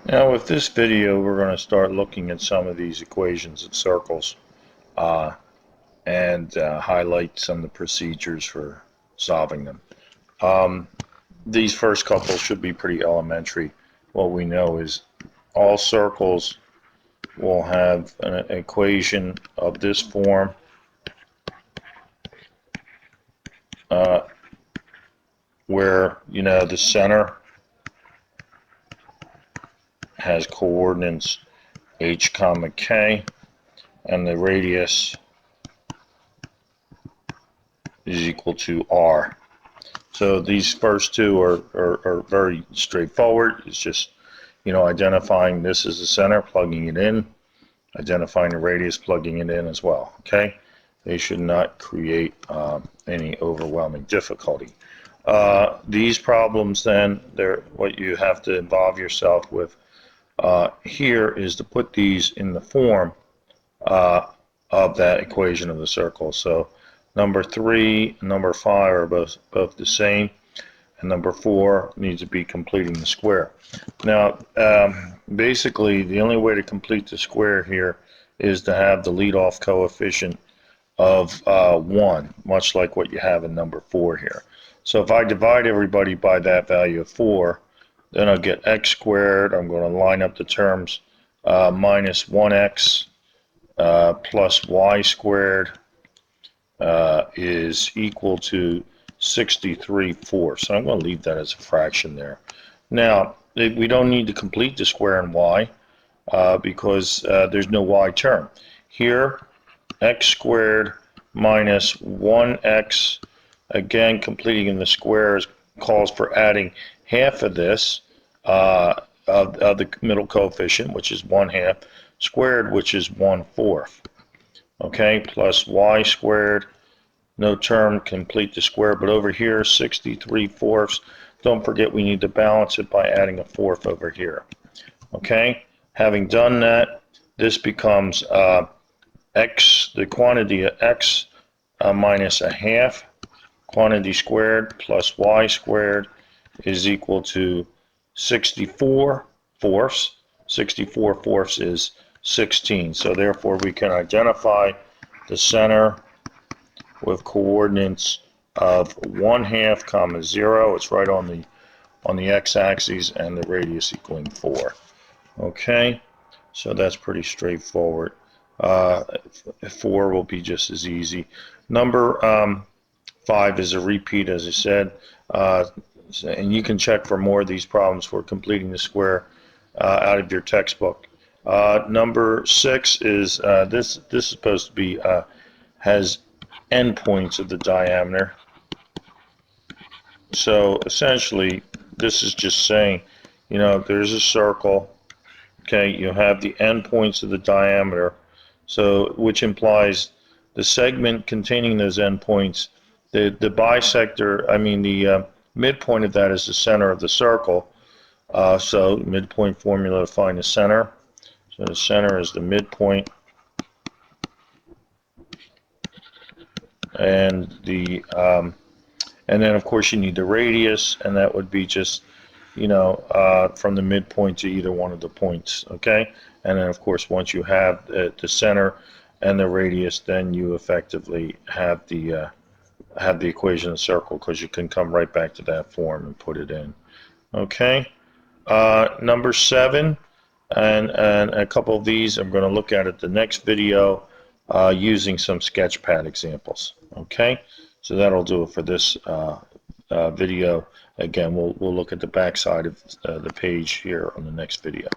Now with this video we're going to start looking at some of these equations of circles and highlight some of the procedures for solving them. These first couple should be pretty elementary. What we know is all circles will have an equation of this form where the center has coordinates h comma k and the radius is equal to r. So these first two are very straightforward. It's just identifying this as the center, plugging it in, identifying the radius, plugging it in as well. Okay, they should not create any overwhelming difficulty. These problems then, what you have to involve yourself with here is to put these in the form of that equation of the circle. So number 3 and number 5 are both the same, and number 4 needs to be completing the square. Now basically the only way to complete the square here is to have the leadoff coefficient of 1, much like what you have in number 4 here. So if I divide everybody by that value of 4, then I'll get x squared. I'm going to line up the terms minus 1x plus y squared is equal to 63/4. So I'm going to leave that as a fraction there. Now, we don't need to complete the square in y because there's no y term. Here, x squared minus 1x, again, completing in the squares calls for adding half of this of the middle coefficient, which is 1/2, squared, which is 1/4. Okay, plus y squared, no term, complete the square, but over here 63/4. Don't forget we need to balance it by adding a 4th over here. Okay, having done that, this becomes x, the quantity of x minus 1/2 quantity squared plus y squared is equal to 64/4. 64/4 is 16. So therefore we can identify the center with coordinates of 1/2 comma 0. It's right on the x-axis, and the radius equaling 4. Okay, so that's pretty straightforward. 4 will be just as easy. Number 5 is a repeat, as I said, and you can check for more of these problems for completing the square out of your textbook. Number 6 is this is supposed to be has endpoints of the diameter. So essentially this is just saying, there's a circle, okay, you have the endpoints of the diameter, so which implies the segment containing those endpoints, the bisector, the midpoint of that is the center of the circle. So midpoint formula to find the center. So the center is the midpoint, and and then of course you need the radius, and that would be just from the midpoint to either one of the points. Okay, and then of course once you have the center and the radius, then you effectively have the equation of the circle, because you can come right back to that form and put it in. Okay, number 7 and a couple of these I'm going to look at the next video using some sketchpad examples. Okay, so that'll do it for this video. Again, we'll look at the back side of the page here on the next video.